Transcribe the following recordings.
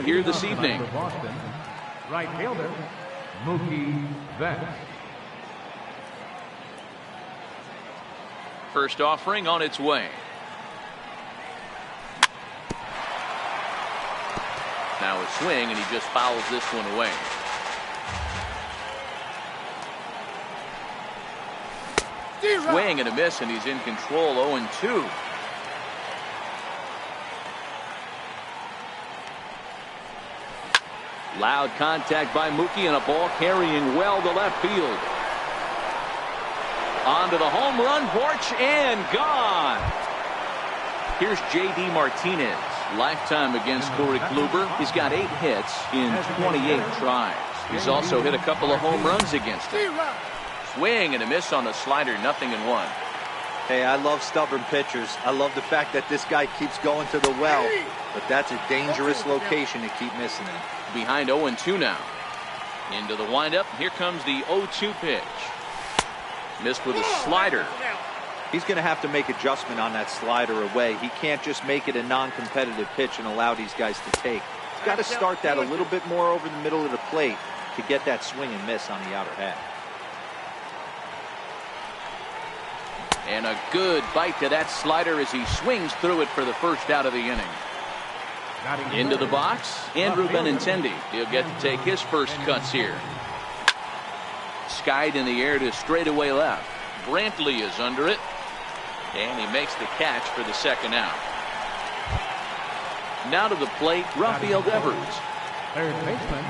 here this evening. Boston, right fielder, Mookie Betts. First offering on its way. Now a swing, and he just fouls this one away. Swing and a miss, and he's in control. 0-2. Loud contact by Mookie, and a ball carrying well to left field. Onto the home run porch and gone. Here's J.D. Martinez. Lifetime against Corey Kluber. He's got 8 hits in 28 tries. He's also hit a couple of home runs against him. Swing and a miss on the slider. 0-1. Hey, I love stubborn pitchers. I love the fact that this guy keeps going to the well. But that's a dangerous location to keep missing it. Behind 0-2 now. Into the windup. Here comes the 0-2 pitch. Missed with a slider. He's going to have to make adjustment on that slider away. He can't just make it a non-competitive pitch and allow these guys to take. He's got to start that a little bit more over the middle of the plate to get that swing and miss on the outer half. And a good bite to that slider as he swings through it for the first out of the inning. Into the box, Andrew Benintendi. He'll get to take his first cuts here. Skied in the air to straightaway left. Brantley is under it, and he makes the catch for the second out. Now to the plate, Rafael Devers. Third baseman,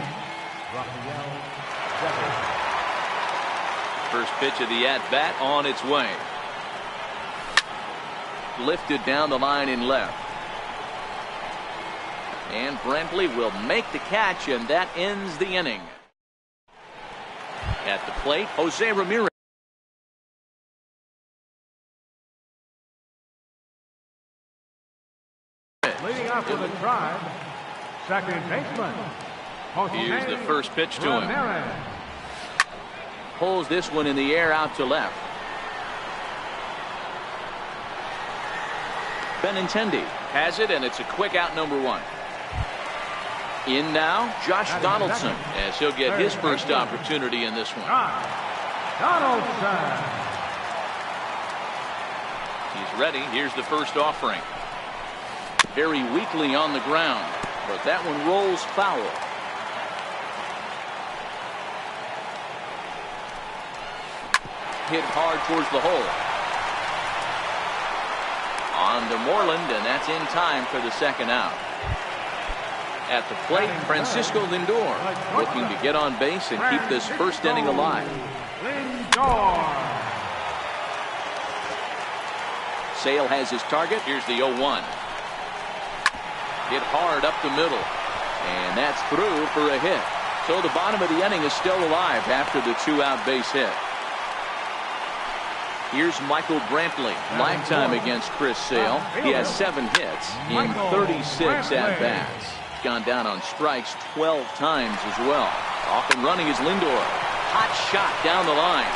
Rafael Devers. First pitch of the at-bat on its way. Lifted down the line in left. And Brantley will make the catch, and that ends the inning. At the plate, Jose Ramirez. Leading off with a drive, second baseman. Here's the first pitch to him. Pulls this one in the air out to left. Benintendi has it, and it's a quick out, number 1. In now, Josh Donaldson, as he'll get his first opportunity in this one. Donaldson. He's ready. Here's the first offering. Very weakly on the ground, but that one rolls foul. Hit hard towards the hole. On to Moreland, and that's in time for the second out. At the plate, Francisco Lindor, looking to get on base and keep this first inning alive. Lindor. Sale has his target. Here's the 0-1. Hit hard up the middle, and that's through for a hit. So the bottom of the inning is still alive after the 2-out base hit. Here's Michael Brantley, lifetime against Chris Sale. He has 7 hits in 36 at-bats. Gone down on strikes 12 times as well. Off and running is Lindor. Hot shot down the line.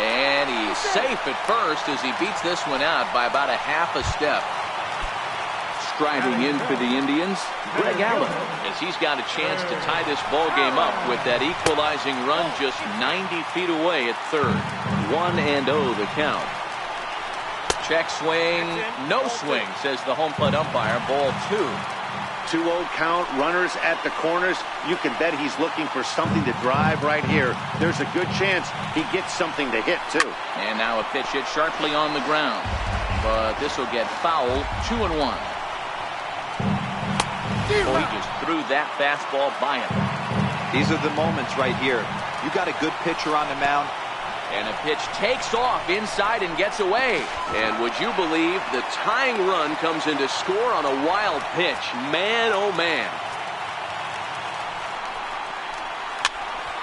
And he's safe at first as he beats this one out by about a half a step. Striding in for the Indians, Greg Allen, as he's got a chance to tie this ball game up with that equalizing run just 90 feet away at third. 1-0 the count. Check swing, no swing, says the home plate umpire. Ball 2. 2-0 count, runners at the corners. You can bet he's looking for something to drive right here. There's a good chance he gets something to hit, too. And now a pitch hit sharply on the ground. But this will get fouled. 2-1. Oh, he just threw that fastball by him. These are the moments right here. You got a good pitcher on the mound. And a pitch takes off inside and gets away. And would you believe the tying run comes in to score on a wild pitch? Man, oh man.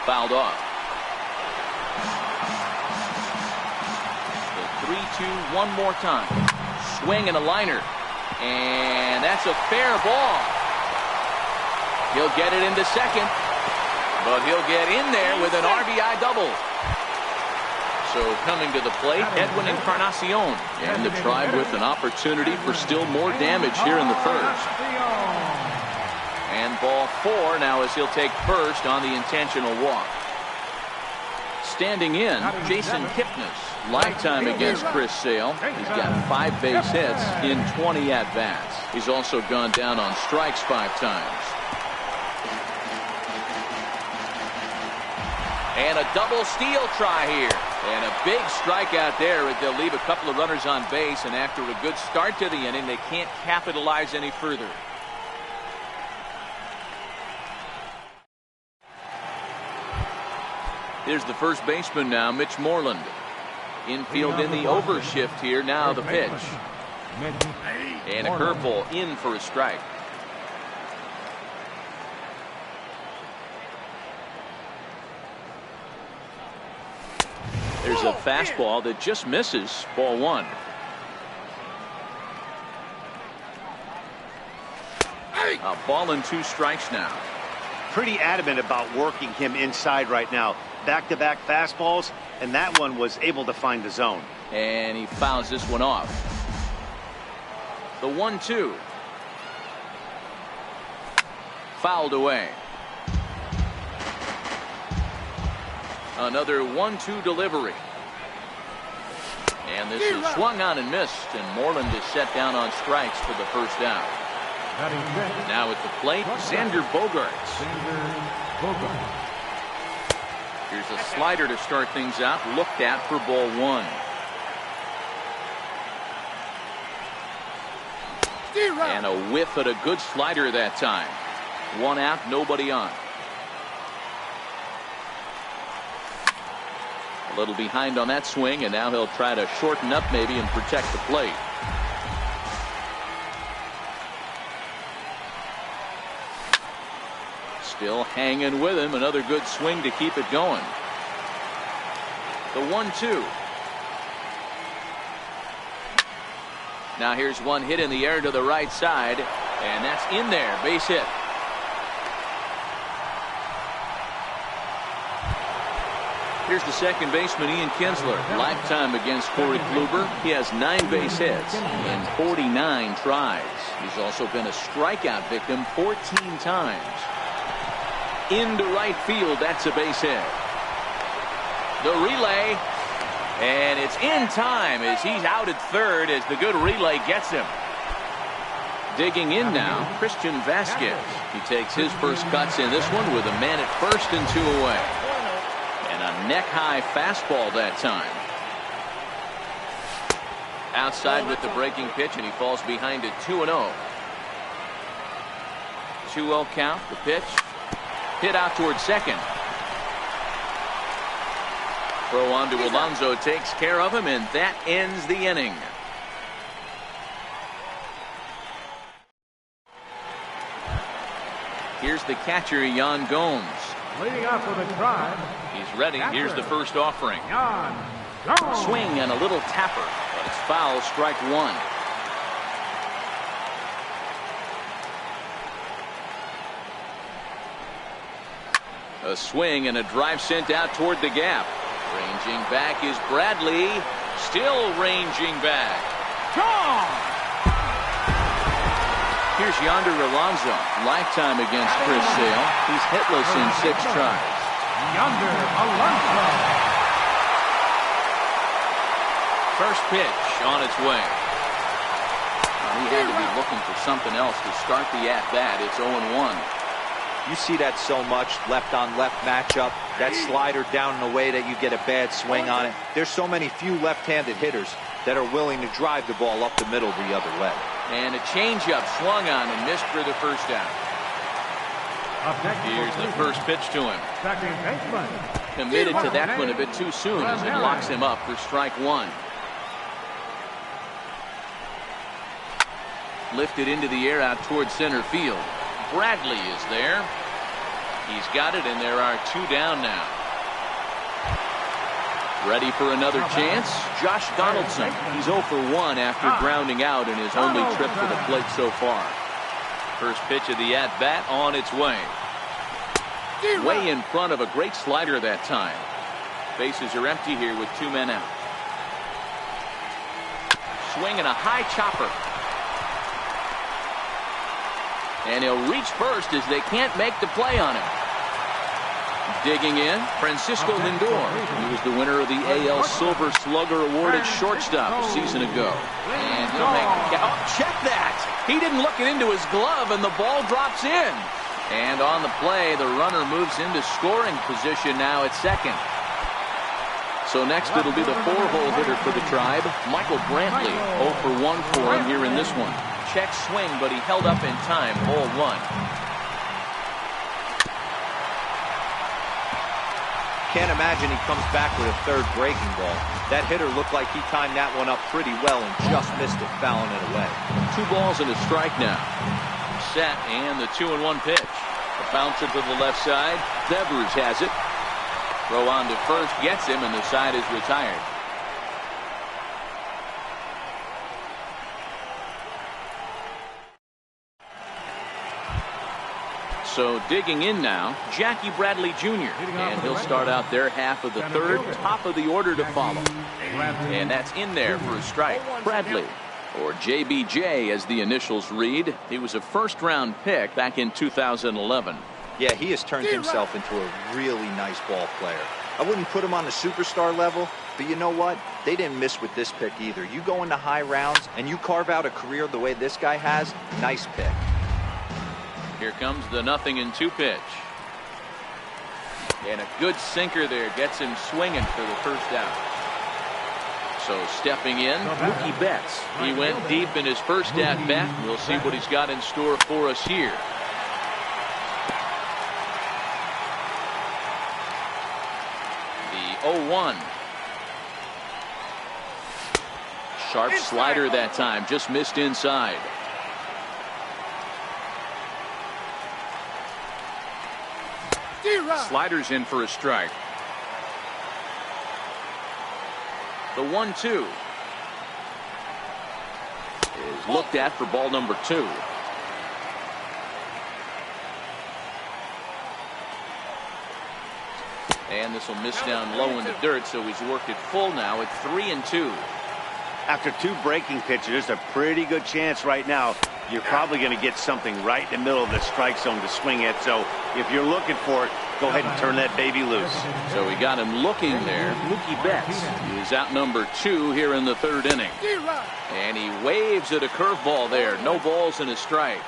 Fouled off. The 3-2 one more time. Swing and a liner. And that's a fair ball. He'll get it into second. But he'll get in there with an RBI double. So coming to the plate, Edwin Encarnacion, and the Tribe with an opportunity for still more damage here in the first. And ball 4 now as he'll take first on the intentional walk. Standing in, Jason Kipnis. Lifetime against Chris Sale. He's got 5 base hits in 20 at-bats. He's also gone down on strikes 5 times. And a double steal try here. And a big strikeout there. They'll leave a couple of runners on base, and after a good start to the inning, they can't capitalize any further. Here's the first baseman now, Mitch Moreland. Infield in the overshift here. Now the pitch. And a curveball in for a strike. There's a fastball that just misses. Ball 1. A ball and 2 strikes now. Pretty adamant about working him inside right now. Back-to-back fastballs, and that one was able to find the zone. And he fouls this one off. The 1-2. Fouled away. Another 1-2 delivery. And this is swung on and missed, and Moreland is set down on strikes for the first out. Now at the plate, Xander Bogaerts. Here's a slider to start things out, looked at for ball 1. And a whiff at a good slider that time. 1 out, nobody on. A little behind on that swing, and now he'll try to shorten up maybe and protect the plate. Still hanging with him. Another good swing to keep it going. The 1-2. Now here's one hit in the air to the right side, and that's in there. Base hit. Here's the second baseman, Ian Kinsler. Lifetime against Corey Kluber. He has 9 base hits in 49 tries. He's also been a strikeout victim 14 times. Into right field, that's a base hit. The relay, and it's in time as he's out at third as the good relay gets him. Digging in now, Christian Vasquez. He takes his first cuts in this one with a man at first and 2 away. And a neck-high fastball that time. Outside with the breaking pitch, and he falls behind it 2-0. 2-0 count, the pitch. Hit out towards second. Throw on to Alonso, takes care of him, and that ends the inning. Here's the catcher, Yan Gomes. Leading off for the Tribe. He's ready. Here's the first offering. Yan Gomes. Swing and a little tapper, but it's foul, strike 1. A swing and a drive sent out toward the gap. Ranging back is Bradley. Still ranging back. Gone! Here's Yonder Alonso. Lifetime against Chris Sale. He's hitless in 6 tries. Yonder Alonso. First pitch on its way. He had to be looking for something else to start the at-bat. It's 0-1. You see that so much, left-on-left matchup. That slider down in a way that you get a bad swing on it. There's so many few left-handed hitters that are willing to drive the ball up the middle the other way. And a changeup swung on and missed for the first out. Here's the first pitch to him. Second baseman. Committed to that one a bit too soon as it locks him up for strike 1. Lifted into the air out towards center field. Bradley is there. He's got it, and there are 2 down now. Ready for another chance? Josh Donaldson. He's 0 for 1 after grounding out in his only trip to the plate so far. First pitch of the at-bat on its way. Way in front of a great slider that time. Bases are empty here with 2 men out. Swing and a high chopper. And he'll reach first as they can't make the play on him. Digging in, Francisco Lindor. He was the winner of the AL Silver Slugger Award at shortstop a season ago. And he'll make the catch. Oh, check that! He didn't look it into his glove, and the ball drops in. And on the play, the runner moves into scoring position now at second. So next it'll be the 4-hole hitter for the Tribe, Michael Brantley. 0 for 1 for him here in this one. Check swing, but he held up in time, ball 1. Can't imagine he comes back with a third breaking ball. That hitter looked like he timed that one up pretty well and just missed it, fouling it away. 2 balls and a strike now. Set, and the 2-1 pitch. A bouncer to the left side. Devers has it. Throw on to first, gets him, and the side is retired. So digging in now, Jackie Bradley Jr. And he'll start out their half of the third, top of the order to follow. And that's in there for a strike. Bradley, or JBJ as the initials read. He was a first-round pick back in 2011. Yeah, he has turned himself into a really nice ball player. I wouldn't put him on the superstar level, but you know what? They didn't miss with this pick either. You go into high rounds and you carve out a career the way this guy has, nice pick. Here comes the 0-2 pitch. And a good sinker there gets him swinging for the first out. So stepping in, Mookie Betts. He went deep in his first at-bat. We'll see what he's got in store for us here. The 0-1. Sharp slider that time, just missed inside. Sliders in for a strike. The 1-2 is looked at for ball number 2. And this will miss down low in the dirt, so he's worked it full now at 3-2. After 2 breaking pitches, there's a pretty good chance right now you're probably going to get something right in the middle of the strike zone to swing at. So if you're looking for it, go ahead and turn that baby loose. So we got him looking there. Mookie Betts is out number 2 here in the 3rd inning. And he waves at a curveball there. No balls and a strike.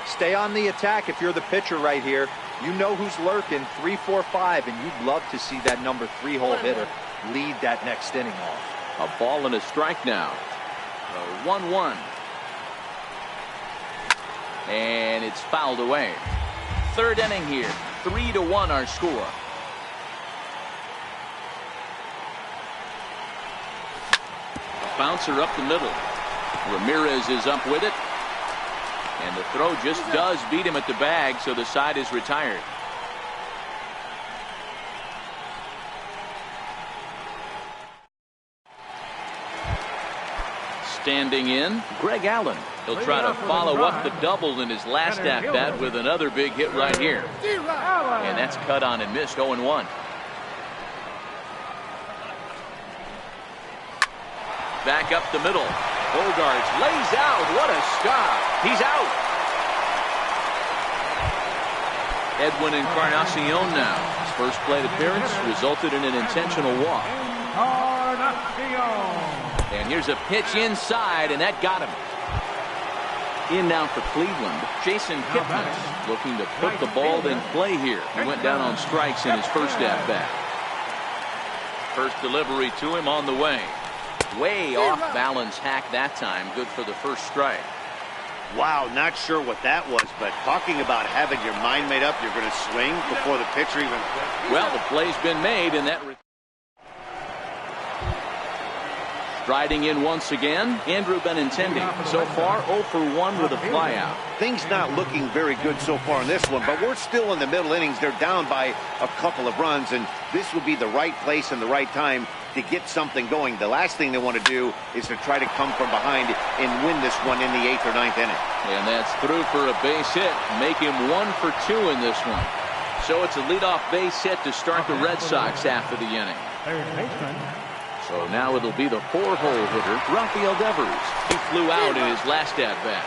Stay on the attack if you're the pitcher right here. You know who's lurking, 3, 4, 5, and you'd love to see that number 3-hole hitter lead that next inning off. A ball and a strike now. The 1-1. And it's fouled away. 3rd inning here. 3-1 our score. A bouncer up the middle. Ramirez is up with it. And the throw just does beat him at the bag, so the side is retired. Standing in, Greg Allen. He'll try to follow up the double in his last at-bat with another big hit right here. And that's cut on and missed, 0-1. Back up the middle. Bogarts lays out. What a stop. He's out. Edwin Encarnacion now. His first plate appearance resulted in an intentional walk. And here's a pitch inside, and that got him. In now for Cleveland, Jason Kipnis looking to put the ball in play here. He went down on strikes in his first at-bat. First delivery to him on the way. Way off balance hack that time. Good for the first strike. Wow, not sure what that was, but talking about having your mind made up, you're going to swing before the pitcher even... Well, the play's been made, and that... Striding in once again, Andrew Benintendi. So far, 0 for 1 with a flyout. Things not looking very good so far in this one, but we're still in the middle innings. They're down by a couple of runs, and this would be the right place and the right time to get something going. The last thing they want to do is to try to come from behind and win this one in the 8th or 9th inning. And that's through for a base hit. Make him 1 for 2 in this one. So it's a leadoff base hit to start the Red Sox half of the inning. So now it'll be the 4-hole hitter, Rafael Devers. He flew out in his last at-bat.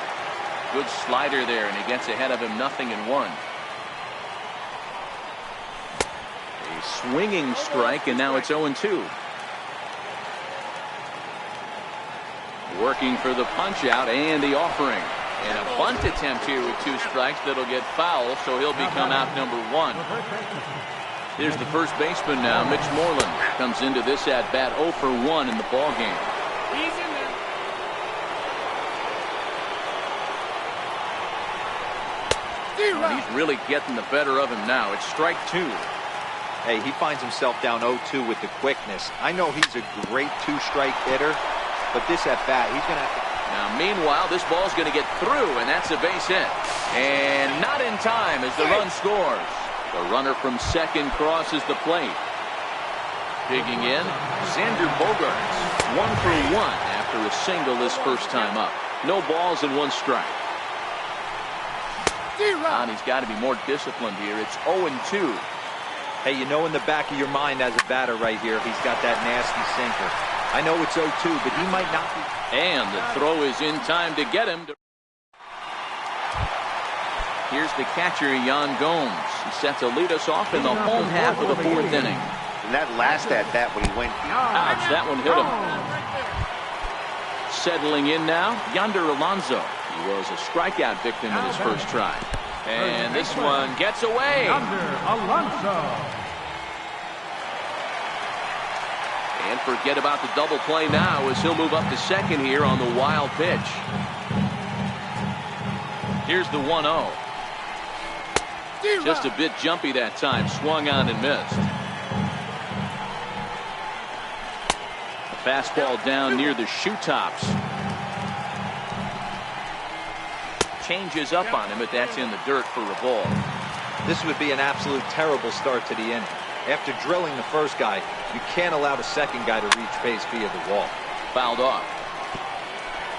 Good slider there, and he gets ahead of him 0-1. A swinging strike, and now it's 0-2. Working for the punch out and the offering. And a bunt attempt here with 2 strikes that'll get foul, so he'll become out number 1. Here's the first baseman now, Mitch Moreland. Comes into this at bat 0 for 1 in the ball game. He's in there. He's really getting the better of him now. It's strike 2. Hey, he finds himself down 0-2 with the quickness. I know he's a great 2-strike hitter, but this at bat, he's going to have to. Now, meanwhile, this ball's going to get through, and that's a base hit. And not in time as the run scores. The runner from second crosses the plate. Digging in, Xander Bogaerts. 1 for 1 after a single his first time up. No balls and 1 strike. And he's got to be more disciplined here. It's 0-2. Hey, you know in the back of your mind as a batter right here, he's got that nasty sinker. I know it's 0-2, but he might not be. And the throw is in time to get him. Here's the catcher, Yan Gomes. He set to lead us off in the home half of the 4th inning. And that last at bat when he went. Ouch, that one hit him. Settling in now, Yonder Alonso. He was a strikeout victim in his first try. And this one gets away. Alonso. And forget about the double play now as he'll move up to second here on the wild pitch. Here's the 1-0. Just a bit jumpy that time. Swung on and missed. A fastball down near the shoe tops. Changes up on him, but that's in the dirt for a ball. This would be an absolute terrible start to the inning. After drilling the first guy, you can't allow the second guy to reach base via the wall. Fouled off.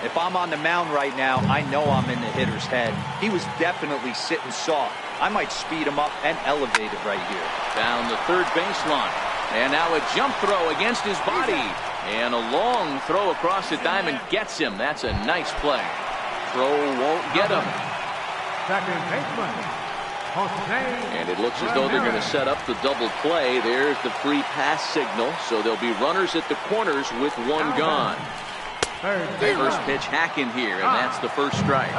If I'm on the mound right now, I know I'm in the hitter's head. He was definitely sitting soft. I might speed him up and elevate it right here. Down the third baseline. And now a jump throw against his body. And a long throw across the diamond gets him. That's a nice play. Throw won't get him. Second baseman. And it looks as though they're going to set up the double play. There's the free pass signal. So there'll be runners at the corners with 1 gone. First pitch hacking here, and that's the first strike.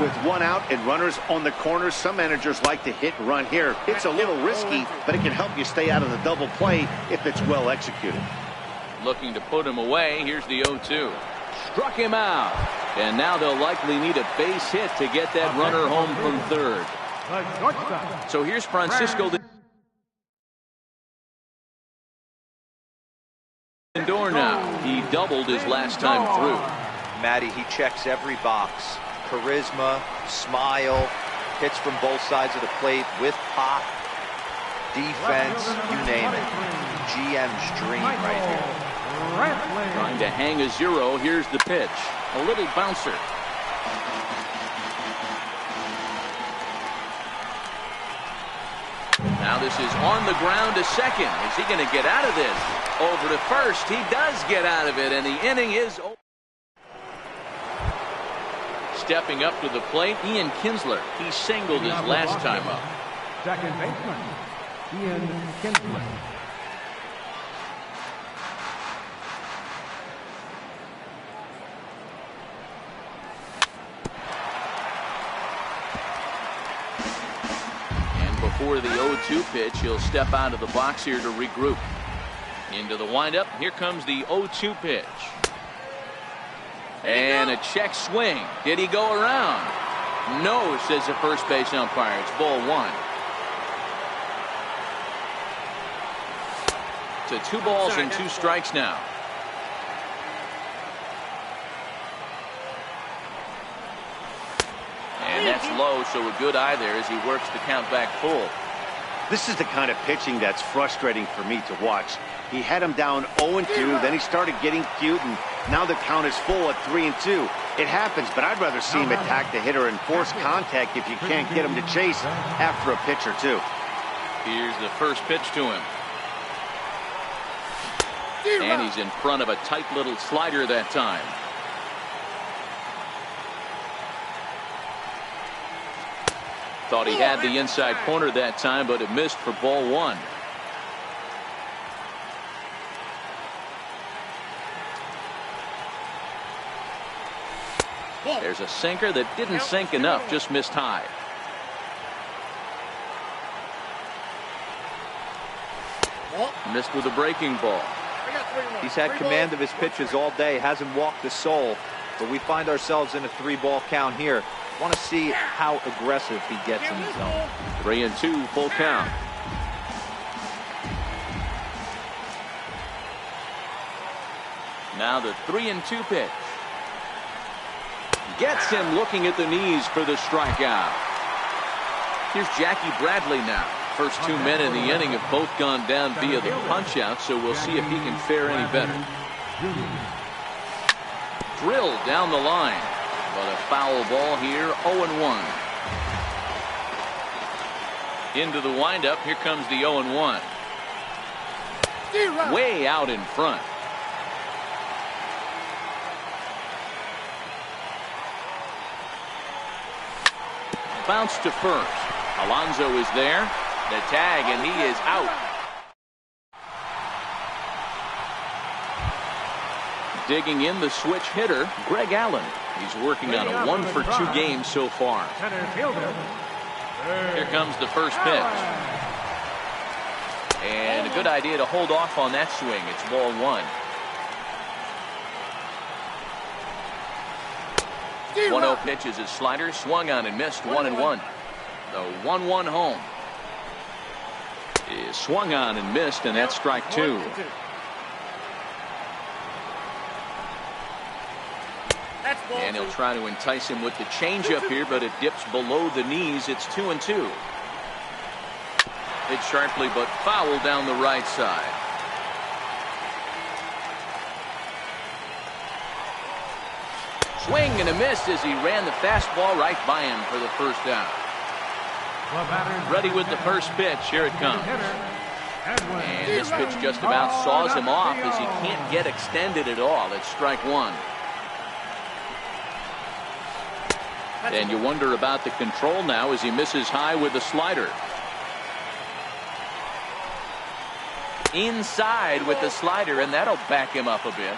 With 1 out and runners on the corners, some managers like to hit and run here. It's a little risky, but it can help you stay out of the double play if it's well executed. Looking to put him away. Here's the 0-2. Struck him out. And now they'll likely need a base hit to get that runner home from third. So here's Francisco Lindor now. He doubled his last time through. Matty, he checks every box. Charisma, smile, hits from both sides of the plate with pop, defense, you name it. GM's dream right here. Trying to hang a 0. Here's the pitch. A little bouncer. Now this is on the ground to second. Is he going to get out of this? Over to first. He does get out of it, and the inning is over. Stepping up to the plate, Ian Kinsler. He singled his last time up. Second baseman, Ian Kinsler. Before the 0-2 pitch, he'll step out of the box here to regroup. Into the windup. Here comes the 0-2 pitch. And a check swing. Did he go around? No, says the first base umpire. It's ball 1. To 2 balls and 2 strikes now. And that's low, so a good eye there as he works the count back full. This is the kind of pitching that's frustrating for me to watch. He had him down 0-2, then he started getting cute, and now the count is full at 3-2. It happens, but I'd rather see him attack the hitter and force contact if you can't get him to chase after a pitch or 2. Here's the first pitch to him. And he's in front of a tight little slider that time. Thought he had the inside corner that time, but it missed for ball one. There's a sinker that didn't sink enough, just missed high. Missed with a breaking ball. He's had command of his pitches all day, hasn't walked a soul, but we find ourselves in a 3-ball count here. Want to see how aggressive he gets in the zone. 3-2, full count. Now the 3-2 pitch. Gets him looking at the knees for the strikeout. Here's Jackie Bradley now. First 2 men in the inning have both gone down via the punch-out, so we'll see if he can fare any better. Drilled down the line, but a foul ball here, 0-1. Into the windup, here comes the 0-1. Way out in front. Bounce to first. Alonso is there. The tag, and he is out. Digging in the switch hitter, Greg Allen. He's working on a 1-for-2 game so far. Here comes the first pitch. And a good idea to hold off on that swing. It's ball one. 1-0 pitch is his slider, swung on and missed, 1-1. The 1-1 home is swung on and missed, and that's strike two. And he'll try to entice him with the changeup here, but it dips below the knees. It's 2-2. Hit sharply, but foul down the right side. Swing and a miss as he ran the fastball right by him for the first out. Ready with the first pitch. Here it comes. And this pitch just about saws him off as he can't get extended at all. It's strike one. And you wonder about the control now as he misses high with the slider. Inside with the slider, and that'll back him up a bit.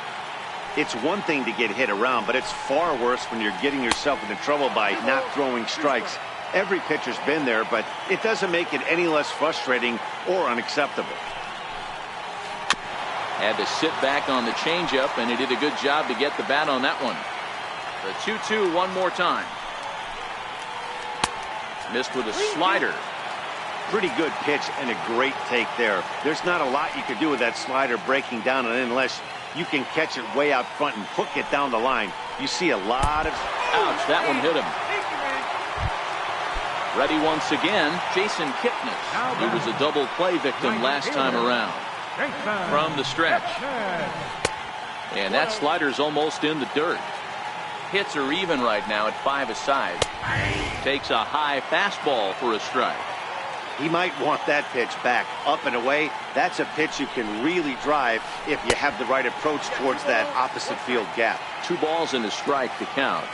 It's one thing to get hit around, but it's far worse when you're getting yourself into trouble by not throwing strikes. Every pitcher's been there, but it doesn't make it any less frustrating or unacceptable. Had to sit back on the changeup, and he did a good job to get the bat on that one. The 2-2 one more time. Missed with a slider. Pretty good pitch and a great take there. There's not a lot you can do with that slider breaking down and in unless you can catch it way out front and hook it down the line. You see a lot of... Ouch, that one hit him. Ready once again, Jason Kipnis. He was a double play victim last time around. From the stretch. And that slider's almost in the dirt. Hits are even right now at 5 aside. Takes a high fastball for a strike. He might want that pitch back. Up and away, that's a pitch you can really drive if you have the right approach towards that opposite field gap. 2 balls and a strike to count.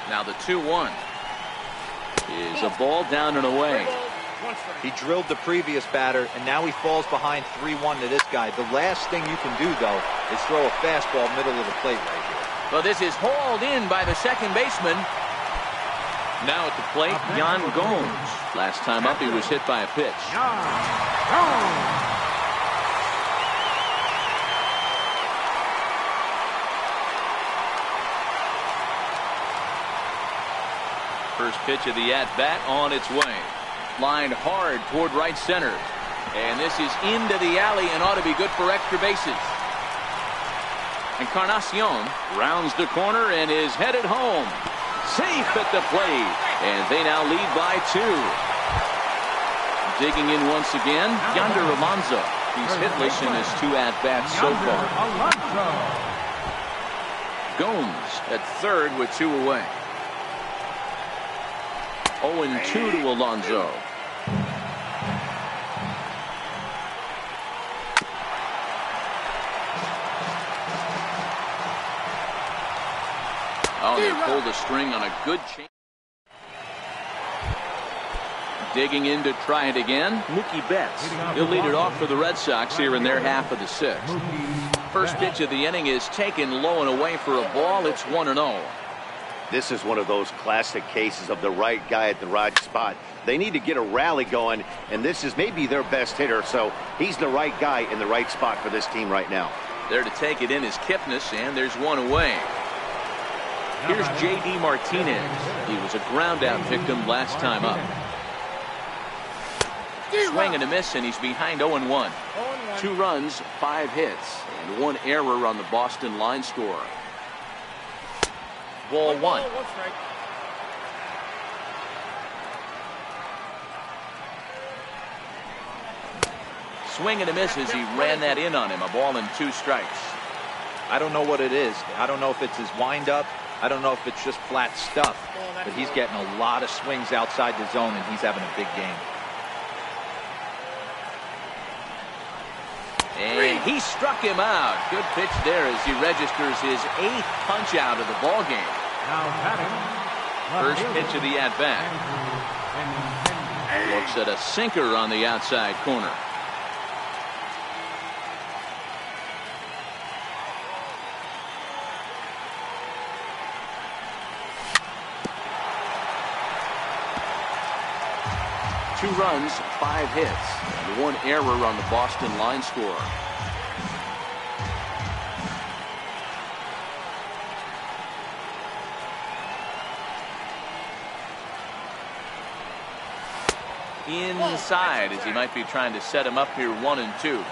Now the 2-1 is a ball down and away. He drilled the previous batter, and now he falls behind 3-1 to this guy. The last thing you can do, though, is throw a fastball middle of the plate right here. Well, this is hauled in by the second baseman. Now at the plate, Yan Gomes. Last time up, he was hit by a pitch. First pitch of the at-bat on its way. Lined hard toward right center. And this is into the alley and ought to be good for extra bases. Encarnacion rounds the corner and is headed home. Safe at the plate. And they now lead by 2. Digging in once again, Yonder Alonso. He's hitless in his 2 at-bats so far. Gomes at third with 2 away. 0-2 to Alonso. Oh, they pulled a string on a good change. Digging in to try it again, Mookie Betts. He'll lead it off for the Red Sox here in their half of the sixth. First pitch of the inning is taken low and away for a ball. It's 1-0. This is one of those classic cases of the right guy at the right spot. They need to get a rally going, and this is maybe their best hitter, so he's the right guy in the right spot for this team right now. There to take it in is Kipnis, and there's one away. Here's J.D. Martinez. He was a ground-out victim last time up. Swing and a miss, and he's behind 0-1. 2 runs, 5 hits, and 1 error on the Boston line score. Ball 1. Swing and a miss as he ran that in on him. A ball and 2 strikes. I don't know what it is. I don't know if it's his windup. I don't know if it's just flat stuff. But he's getting a lot of swings outside the zone, and he's having a big game. And he struck him out. Good pitch there as he registers his 8th punch out of the ball game. First pitch of the at-bat. Looks at a sinker on the outside corner. Two runs, 5 hits, and 1 error on the Boston line score. Inside as he might be trying to set him up here 1-2.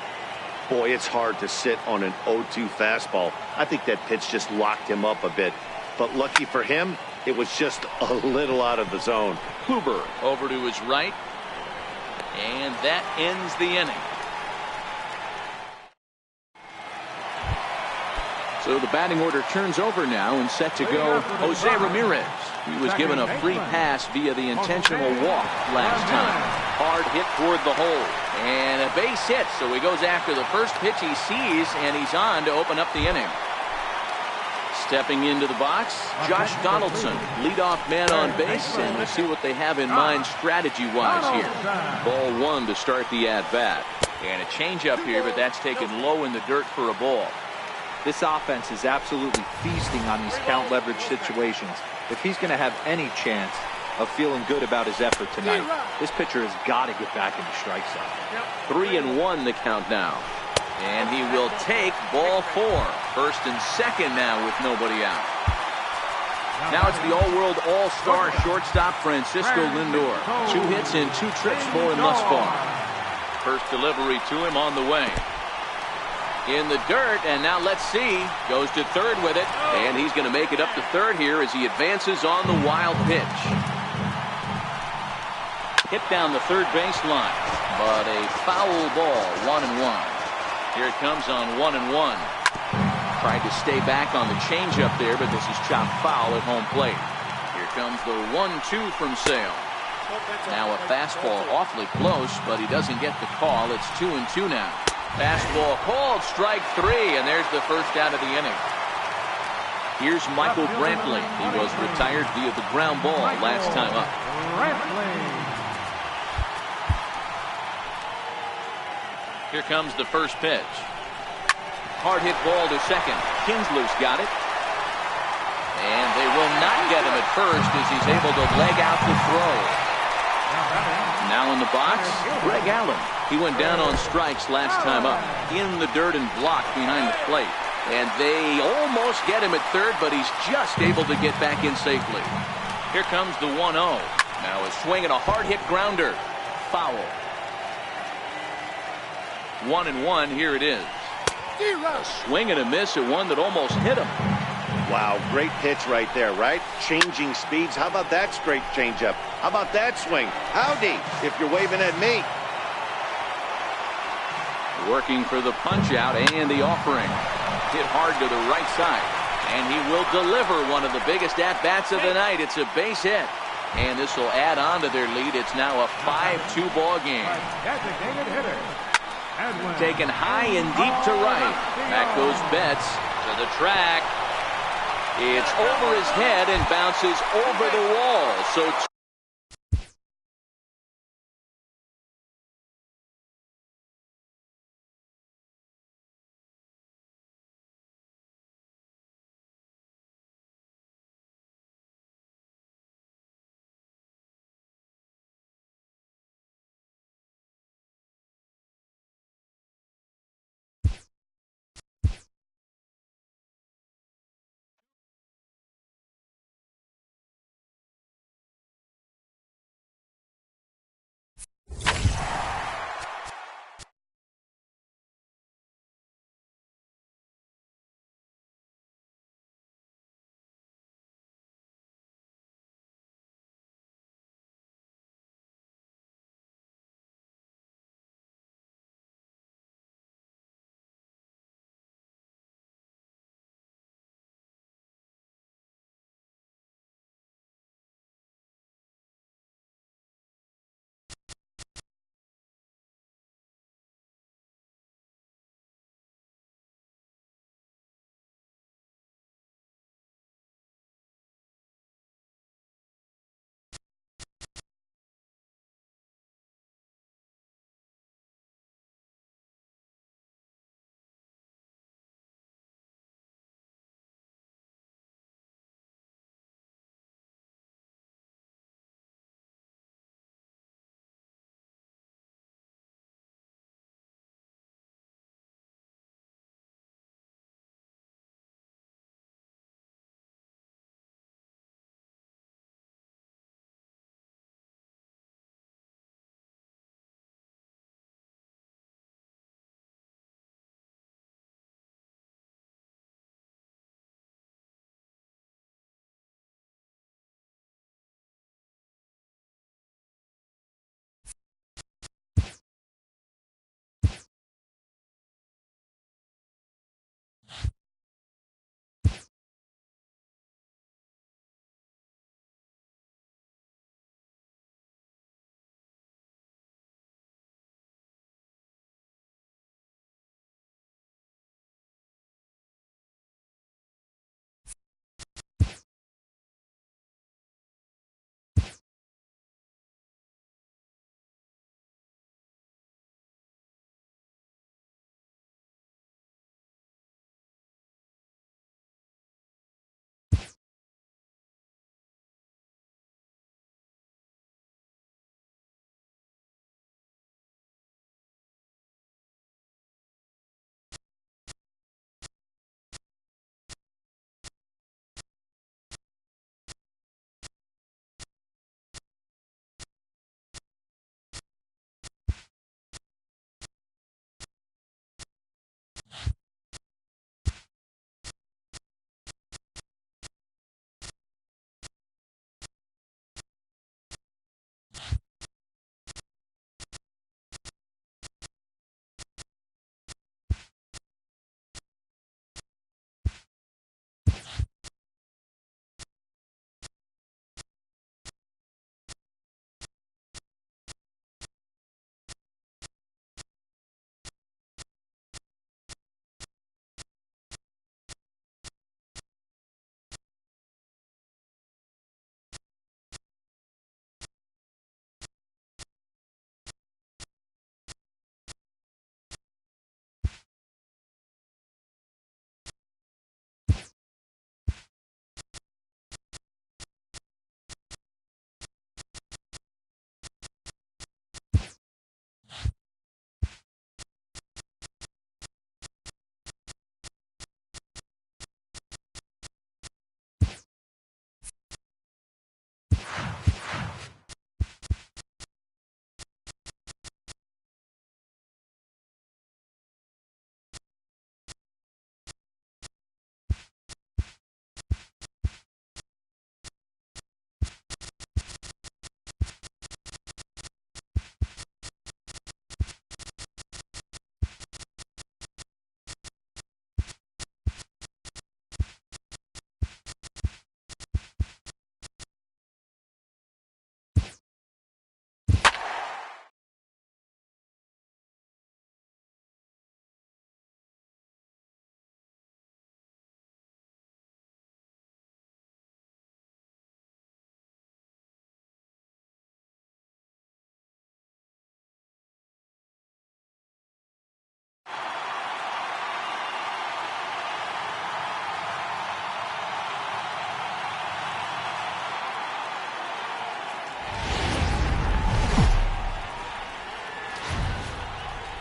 Boy, it's hard to sit on an 0-2 fastball. I think that pitch just locked him up a bit. But lucky for him, it was just a little out of the zone. Kluber over to his right. And that ends the inning. So the batting order turns over now and set to go Jose Ramirez. He was given a free pass via the intentional walk last time. Hard hit toward the hole. And a base hit, so he goes after the first pitch he sees, and he's on to open up the inning. Stepping into the box, Josh Donaldson, leadoff man on base, and we'll see what they have in mind strategy-wise here. Ball 1 to start the at-bat. And a changeup here, but that's taken low in the dirt for a ball. This offense is absolutely feasting on these count leverage situations. If he's going to have any chance of feeling good about his effort tonight, this pitcher has got to get back into strike zone. 3-1 the count now. And he will take ball 4. First and second now with nobody out. Now it's the all-world all-star shortstop Francisco Lindor. 2 hits and 2 trips for him thus far. First delivery to him on the way. In the dirt, and now let's see. Goes to third with it, and he's going to make it up to third here as he advances on the wild pitch. Hit down the third baseline, but a foul ball, 1-1. Here it comes on 1-1. Tried to stay back on the changeup there, but this is chopped foul at home plate. Here comes the 1-2 from Sale. Now a fastball awfully close, but he doesn't get the call. It's 2-2 now. Fastball called, strike 3, and there's the first out of the inning. Here's Michael Brantley. He was retired via the ground ball last time up. Here comes the first pitch. Hard hit ball to second. Kinsley's got it. And they will not get him at first as he's able to leg out the throw. Now in the box, Greg Allen. He went down on strikes last time up. In the dirt and blocked behind the plate. And they almost get him at third, but he's just able to get back in safely. Here comes the 1-0. Now a swing and a hard hit grounder. Foul. 1-1, here it is. A swing and a miss at one that almost hit him. Wow, great pitch right there, right? Changing speeds. How about that straight changeup? How about that swing? Howdy, if you're waving at me. Working for the punch out and the offering. Hit hard to the right side. And he will deliver one of the biggest at-bats of the night. It's a base hit. And this will add on to their lead. It's now a 5-2 ball game. Taken high and deep to right. Back goes Betts to the track. It's over his head and bounces over the wall. So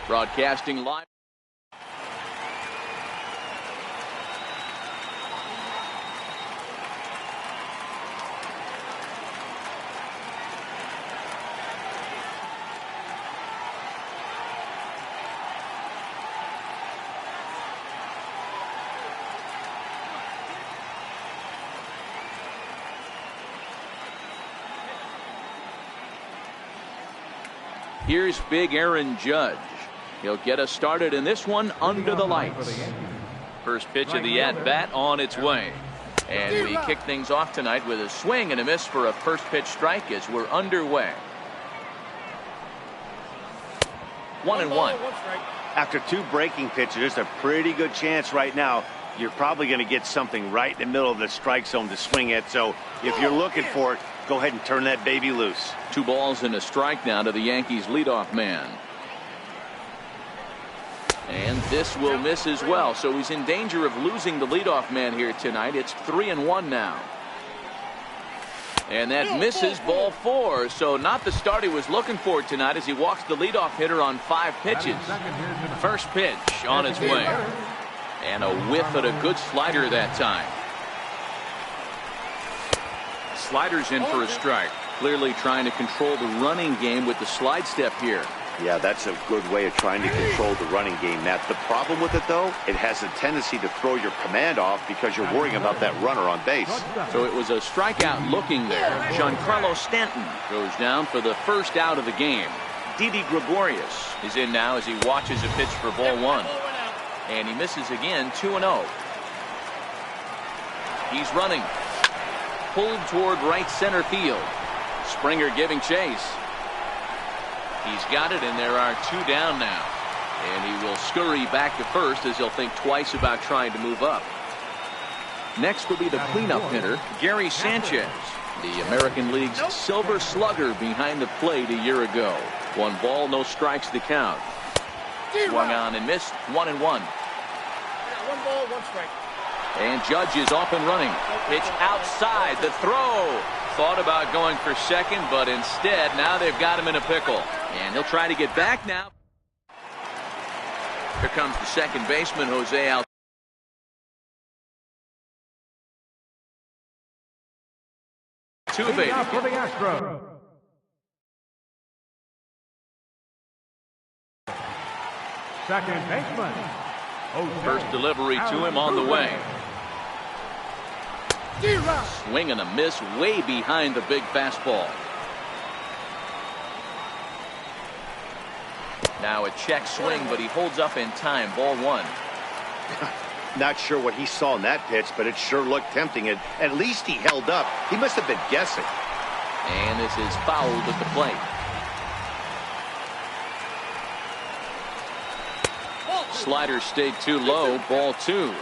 Broadcasting live. Here's big Aaron Judge. He'll get us started in this one under the lights. First pitch of the at-bat on its way. And we kick things off tonight with a swing and a miss for a first pitch strike as we're underway. 1-1. After 2 breaking pitches, there's a pretty good chance right now you're probably going to get something right in the middle of the strike zone to swing at. So if you're looking for it, go ahead and turn that baby loose. 2 balls and a strike now to the Yankees leadoff man. And this will miss as well, so he's in danger of losing the leadoff man here tonight. It's 3-1 now. And that misses, ball 4. So not the start he was looking for tonight as he walks the leadoff hitter on 5 pitches. First pitch on its way. And a whiff at a good slider that time. Slider's in for a strike. Clearly trying to control the running game with the slide step here. Yeah, that's a good way of trying to control the running game, Matt. The problem with it, though, it has a tendency to throw your command off because you're worrying about that runner on base. So it was a strikeout looking there. Giancarlo Stanton goes down for the first out of the game. Didi Gregorius is in now as he watches a pitch for ball 1. And he misses again, 2-0. He's running. Pulled toward right center field. Springer giving chase. He's got it, and there are 2 down now. And he will scurry back to first as he'll think twice about trying to move up. Next will be the cleanup hitter, Gary Sanchez, the American League's Silver Slugger behind the plate a year ago. 1 ball, no strikes to count. Swung on and missed, 1-1. 1 ball, 1 strike. And Judge is off and running. Pitch outside, the throw. Thought about going for second, but instead now they've got him in a pickle. And he'll try to get back now. Here comes the second baseman, Jose Altuve. For the Astros. Second baseman. First delivery to him on the way. Swing and a miss way behind the big fastball. Now a check swing, but he holds up in time. Ball 1. Not sure what he saw in that pitch, but it sure looked tempting. And at least he held up. He must have been guessing. And this is fouled at the plate. Slider stayed too low. Ball 2.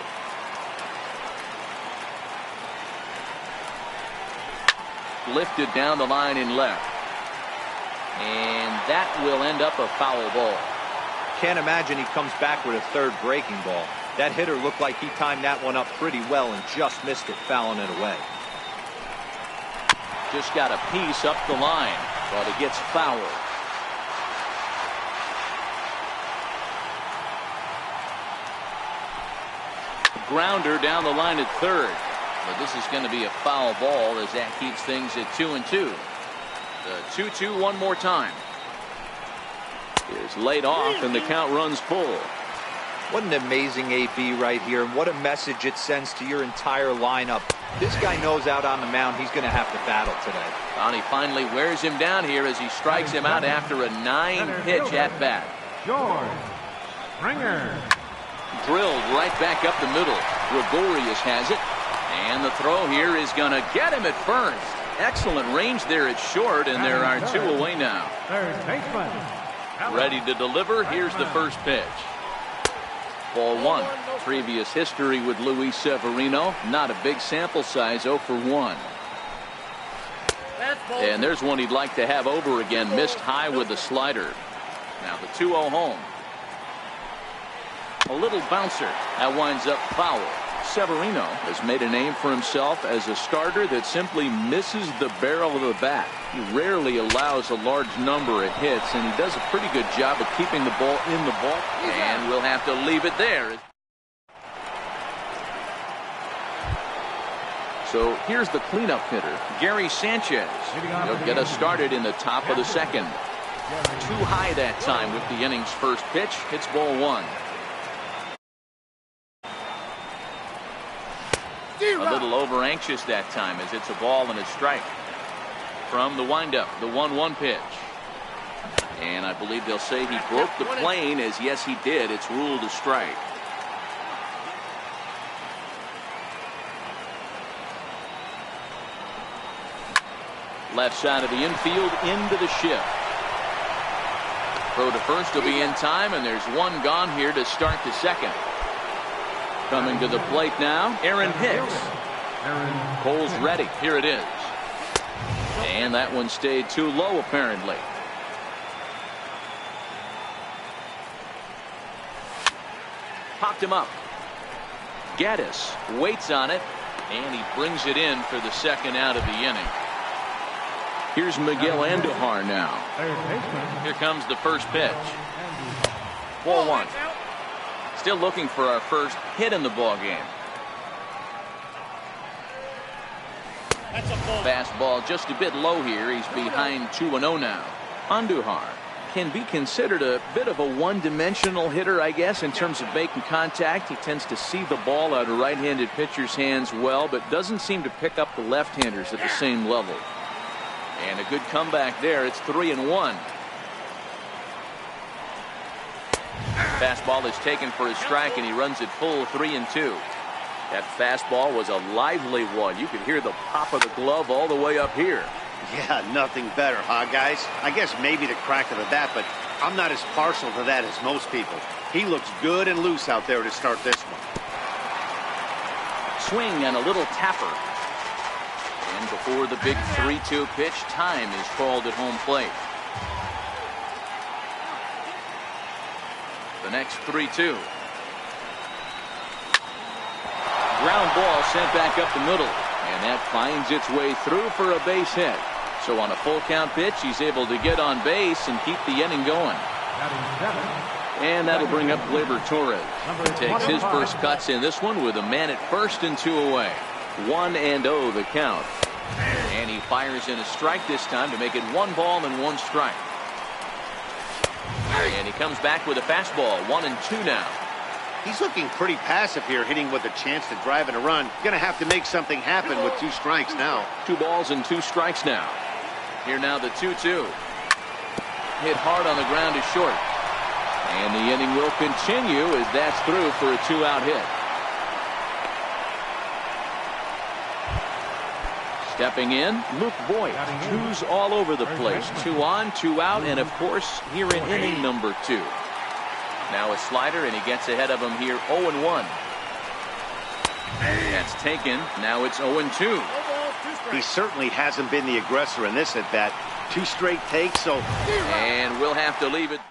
Lifted down the line in left. And that will end up a foul ball. Can't imagine he comes back with a third breaking ball. That hitter looked like he timed that one up pretty well and just missed it, fouling it away. Just got a piece up the line, but it gets fouled. Grounder down the line at third. But this is going to be a foul ball as that keeps things at 2-2. The 2-2 one more time. Is laid off and the count runs full. What an amazing AB right here, and what a message it sends to your entire lineup. This guy knows out on the mound he's going to have to battle today. Bonnie finally wears him down here as he strikes him out after a 9-pitch at bat. George Springer. Drilled right back up the middle. Gregorius has it. And the throw here is going to get him at first. Excellent range there at short, and there are 2 away now. Third baseman. Ready to deliver. Here's the first pitch. Ball 1. Previous history with Luis Severino. Not a big sample size, 0 for 1. And there's one he'd like to have over again. Missed high with the slider. Now the 2-0 home. A little bouncer. That winds up foul. Severino has made a name for himself as a starter that simply misses the barrel of the bat. He rarely allows a large number of hits, and he does a pretty good job of keeping the ball in the ball. And we'll have to leave it there. So here's the cleanup hitter, Gary Sanchez. He'll get us started in the top of the second. Too high that time with the inning's first pitch. It's ball one. A little over anxious that time as it's a ball and a strike. From the windup, the 1-1 pitch. And I believe they'll say he broke the plane, as yes he did. It's ruled a strike. Left side of the infield into the shift. Throw to first will be in time, and there's one gone here to start the second. Coming to the plate now, Aaron Hicks. Cole's ready. Here it is. And that one stayed too low, apparently. Popped him up. Gaddis waits on it, and he brings it in for the second out of the inning. Here's Miguel Andujar now. Here comes the first pitch. Ball one. Still looking for our first hit in the ball game. Fastball just a bit low here. He's behind 2-0 now. Andujar can be considered a bit of a one-dimensional hitter, I guess, in terms of making contact. He tends to see the ball out of right-handed pitchers' hands well, but doesn't seem to pick up the left-handers at the same level. And a good comeback there. It's 3-1. Fastball is taken for a strike, and he runs it full 3-2. That fastball was a lively one. You could hear the pop of the glove all the way up here. Yeah, nothing better, huh, guys? I guess maybe the crack of the bat, but I'm not as partial to that as most people. He looks good and loose out there to start this one. Swing and a little tapper. And before the big 3-2 pitch, time is called at home plate. The next 3-2. Ground ball sent back up the middle, and that finds its way through for a base hit. So on a full count pitch, he's able to get on base and keep the inning going. And that'll bring up Gleyber Torres. He takes his first cuts in this one with a man at first and 2 away. 1-0 the count. And he fires in a strike this time to make it 1 ball and 1 strike. And he comes back with a fastball. 1-2 now. He's looking pretty passive here, hitting with a chance to drive and a run. Going to have to make something happen with 2 strikes now. 2 balls and 2 strikes now. Here now the 2-2. Hit hard on the ground is short. And the inning will continue as that's through for a 2-out hit. Stepping in, Luke Voigt. 2s all over the place. 2 on, 2 out, and of course here in inning number 2. Now a slider, and he gets ahead of him here 0-1. That's taken. Now it's 0-2. He certainly hasn't been the aggressor in this at bat. 2 straight takes, so. And we'll have to leave it.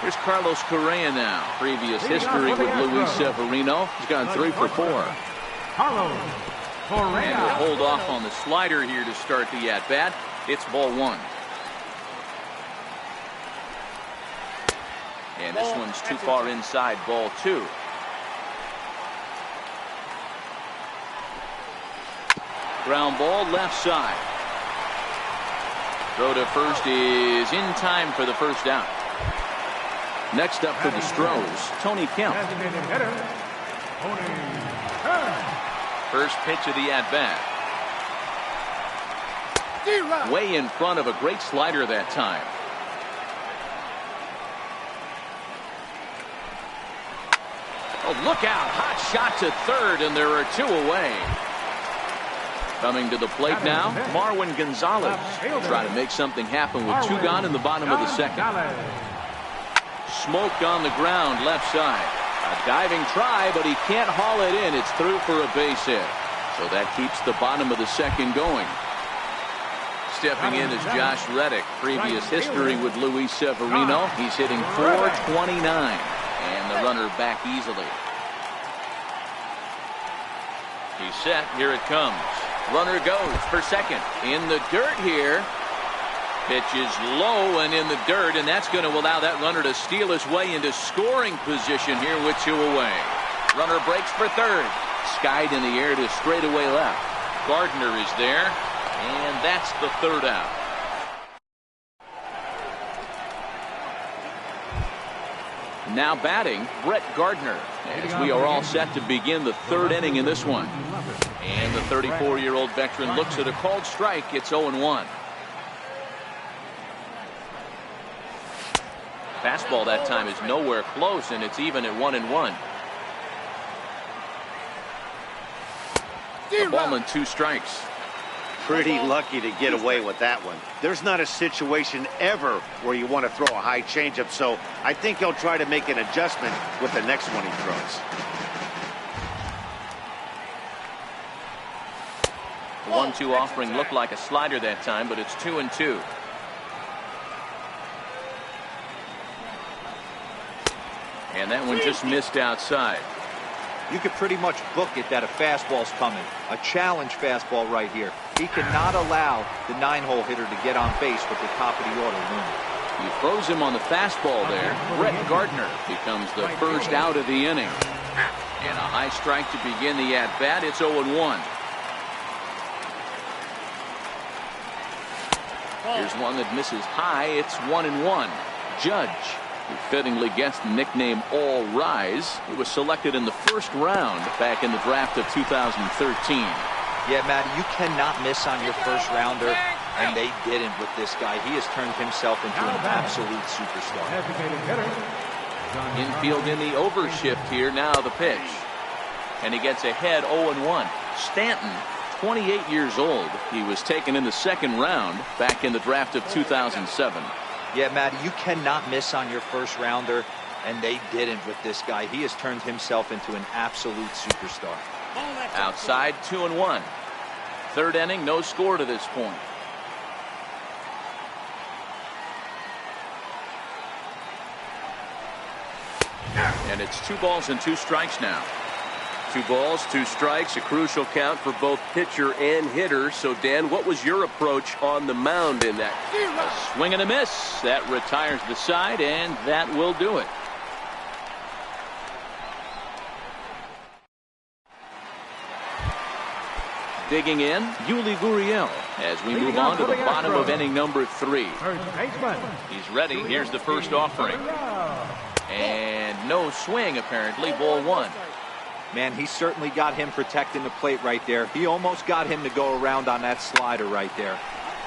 Here's Carlos Correa now. Previous history with Luis Severino. He's gone 3 for 4. Carlos Correa. And we'll hold off on the slider here to start the at-bat. It's ball 1. And this one's too far inside, ball 2. Ground ball left side. Throw to first is in time for the first out. Next up for the Stros, Tony Kemp. First pitch of the at-bat. Way in front of a great slider that time. Oh, look out. Hot shot to third, and there are 2 away. Coming to the plate now, Marwin Gonzalez. Try to make something happen with 2 gone in the bottom of the second. Smoked on the ground left side. A diving try, but he can't haul it in. It's through for a base hit. So that keeps the bottom of the second going. Stepping in is Josh Reddick. Previous history with Luis Severino. He's hitting .429. And the runner back easily. He's set. Here it comes. Runner goes for second. In the dirt here. Pitch is low and in the dirt, and that's going to allow that runner to steal his way into scoring position here with 2 away. Runner breaks for third. Skied in the air to straightaway left. Gardner is there, and that's the third out. Now batting, Brett Gardner, as we are all set to begin the third inning in this one. And the 34-year-old veteran looks at a called strike. It's 0-1. Fastball that time is nowhere close, and it's even at 1-1. A ball and 2 strikes. Pretty lucky to get away with that one. There's not a situation ever where you want to throw a high changeup, so I think he'll try to make an adjustment with the next one he throws. The 1-2 offering looked like a slider that time, but it's 2-2. And that one just missed outside. You could pretty much book it that a fastball's coming. A challenge fastball right here. He cannot allow the 9-hole hitter to get on base with the top of the order looming. He throws him on the fastball there. Brett Gardner becomes the first out of the inning. And a high strike to begin the at-bat. It's 0-1. Here's one that misses high. It's 1-1. Judge, who fittingly gets the nickname All Rise. He was selected in the first round back in the draft of 2013. Yeah, Matty, you cannot miss on your first rounder, and they didn't with this guy. He has turned himself into an absolute superstar. Infield in the overshift here. Now the pitch. And he gets ahead 0-1. Stanton, 28 years old. He was taken in the second round back in the draft of 2007. Yeah, Matty, you cannot miss on your first rounder, and they didn't with this guy. He has turned himself into an absolute superstar. Outside, 2-1. Third inning, no score to this point. And it's 2 balls and 2 strikes now. 2 balls, 2 strikes, a crucial count for both pitcher and hitter. So, Dan, what was your approach on the mound in that? A swing and a miss. That retires the side, and that will do it. Digging in, Yuli Gurriel, as we move on to the bottom of inning number 3. He's ready. Here's the first offering. And no swing, apparently. Ball 1. Man, he certainly got him protecting the plate right there. He almost got him to go around on that slider right there.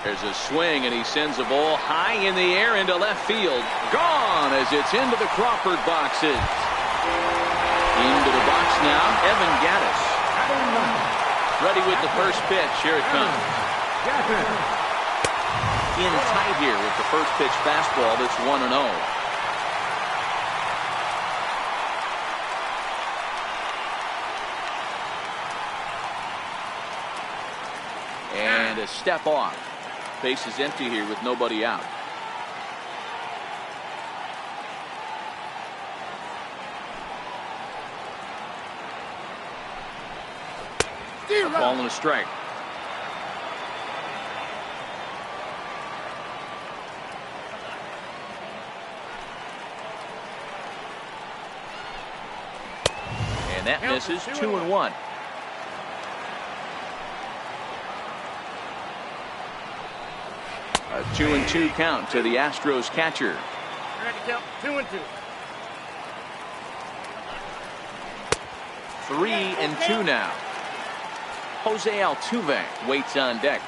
There's a swing, and he sends a ball high in the air into left field. Gone as it's into the Crawford boxes. Into the box now, Evan Gattis. Ready with the first pitch. Here it comes. In tight here with the first pitch fastball. That's 1-0. And a step off. Base is empty here with nobody out. A ball and a strike. And that misses. 2-1. A 2-2 count to the Astros catcher. Ready to count. 2-2. 3-2 now. Jose Altuve waits on deck.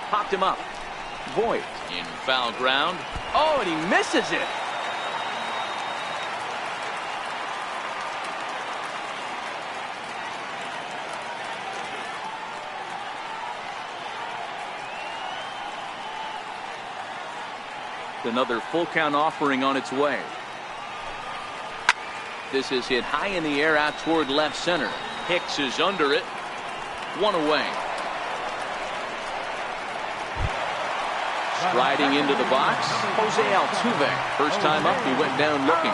Popped him up. Voit in foul ground. Oh, and he misses it. Another full count offering on its way. This is hit high in the air out toward left center. Hicks is under it. 1 away. Striding into the box, Jose Altuve. First time up, he went down looking.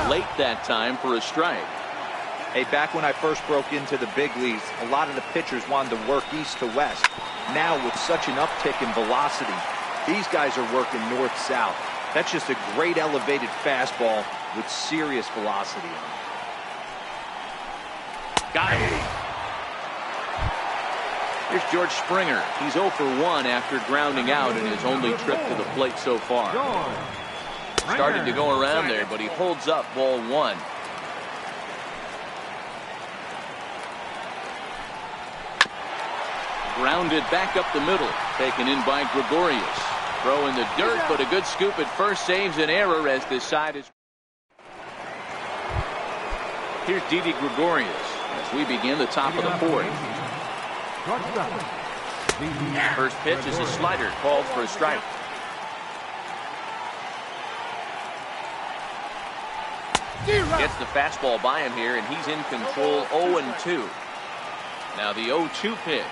Late that time for a strike. Hey, back when I first broke into the big leagues, a lot of the pitchers wanted to work east to west. Now, with such an uptick in velocity, these guys are working north-south. That's just a great elevated fastball with serious velocity on it. Got it. Here's George Springer. He's 0 for 1 after grounding out in his only trip to the plate so far. Started to go around there, but he holds up ball 1. Grounded back up the middle. Taken in by Gregorius. Throw in the dirt, but a good scoop at first saves an error as this side is. Here's Didi Gregorius as we begin the top of the 4th. First pitch is a slider called for a strike. Gets the fastball by him here, and he's in control 0-2. Now the 0-2 pitch.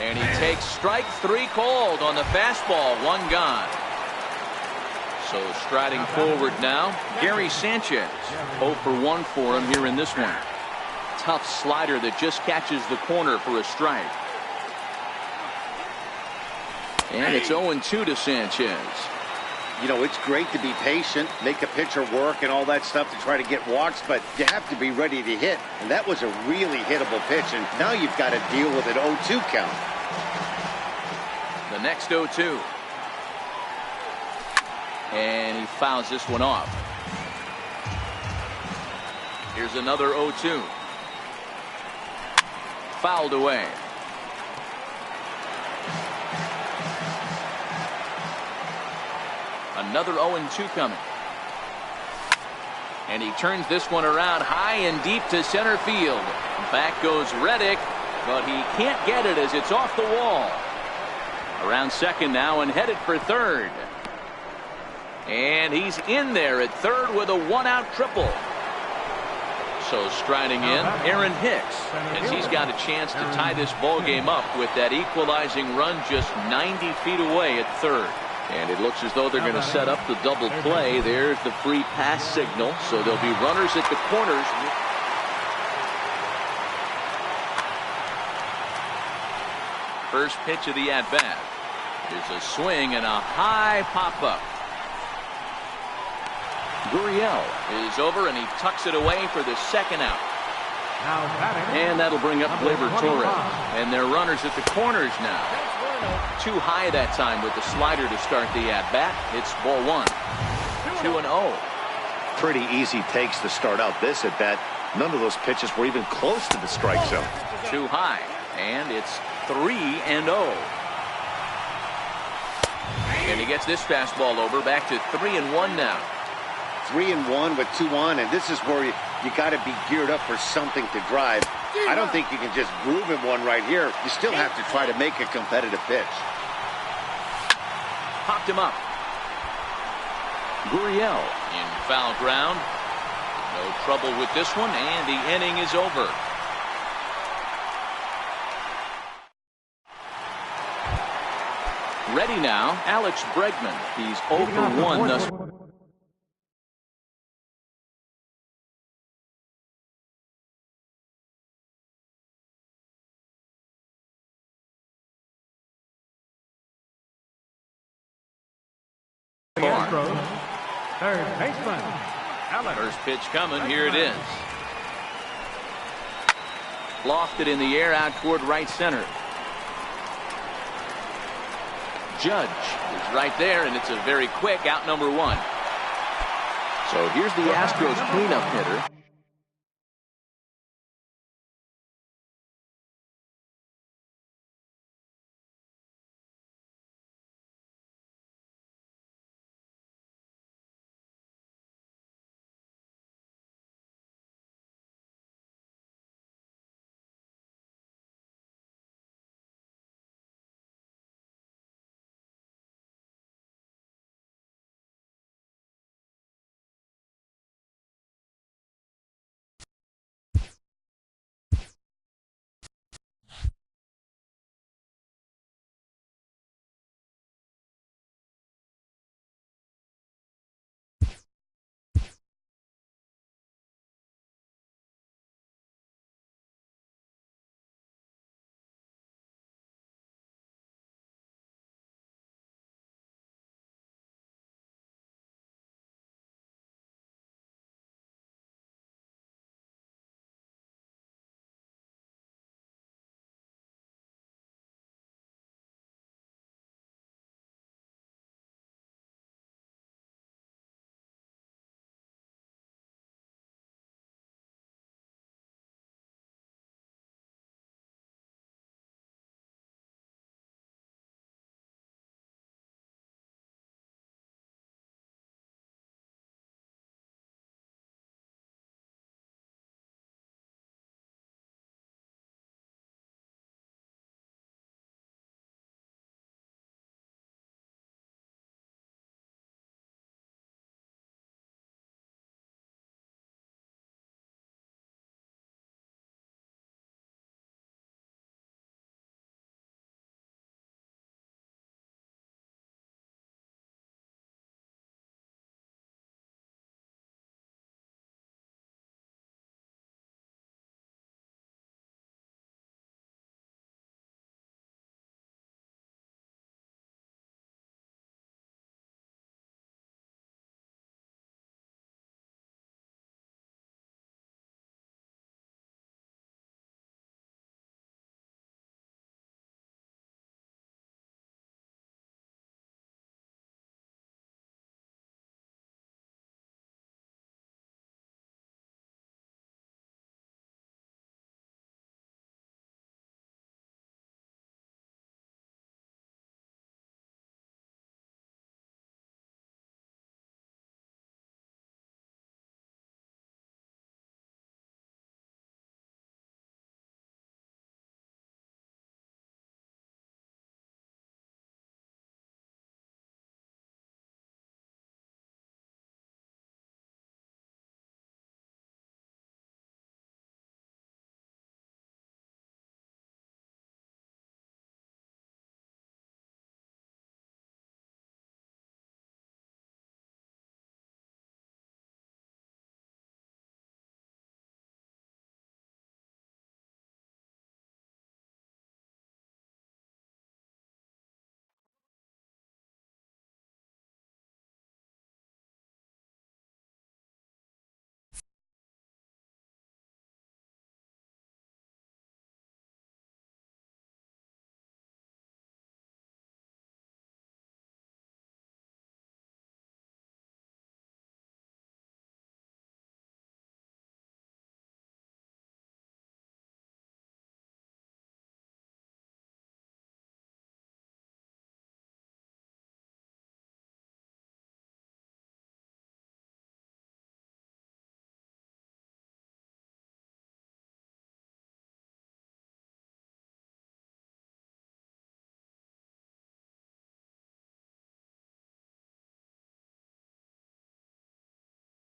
And he takes strike 3 called on the fastball. 1 gone. So striding forward now, Gary Sanchez. 0 for 1 for him here in this one. Tough slider that just catches the corner for a strike. And it's 0-2 to Sanchez. You know, it's great to be patient, make a pitcher work and all that stuff to try to get walks, but you have to be ready to hit. And that was a really hittable pitch, and now you've got to deal with an 0-2 count. The next 0-2. And he fouls this one off. Here's another 0-2. Fouled away. Another 0-2 coming. And he turns this one around high and deep to center field. Back goes Reddick, but he can't get it as it's off the wall. Around second now and headed for third. And he's in there at third with a 1-out triple. So striding in, Aaron Hicks, as he's got a chance to tie this ball game up with that equalizing run just 90 feet away at third. And it looks as though they're going to set up the double play. There's the free pass signal. So there'll be runners at the corners. First pitch of the at-bat is a swing and a high pop-up. Gurriel is over, and he tucks it away for the second out. And that'll bring up Gleyber Torres. And they're runners at the corners now. Too high that time with the slider to start the at-bat. It's ball 1. 2-0. Pretty easy takes to start out this at-bat. None of those pitches were even close to the strike zone. Too high. And it's 3-0. And he gets this fastball over. Back to 3-1 now. 3-1 with 2 on, and this is where you got to be geared up for something to drive. I don't think you can just groove him one right here. You still have to try to make a competitive pitch. Popped him up. Gurriel in foul ground. No trouble with this one, and the inning is over. Ready now, Alex Bregman. He's 0 for 1 thus far. Third baseman, Alex. First pitch coming. Here it is. Lofted in the air out toward right center. Judge is right there, and it's a very quick out number 1. So here's the Astros cleanup hitter.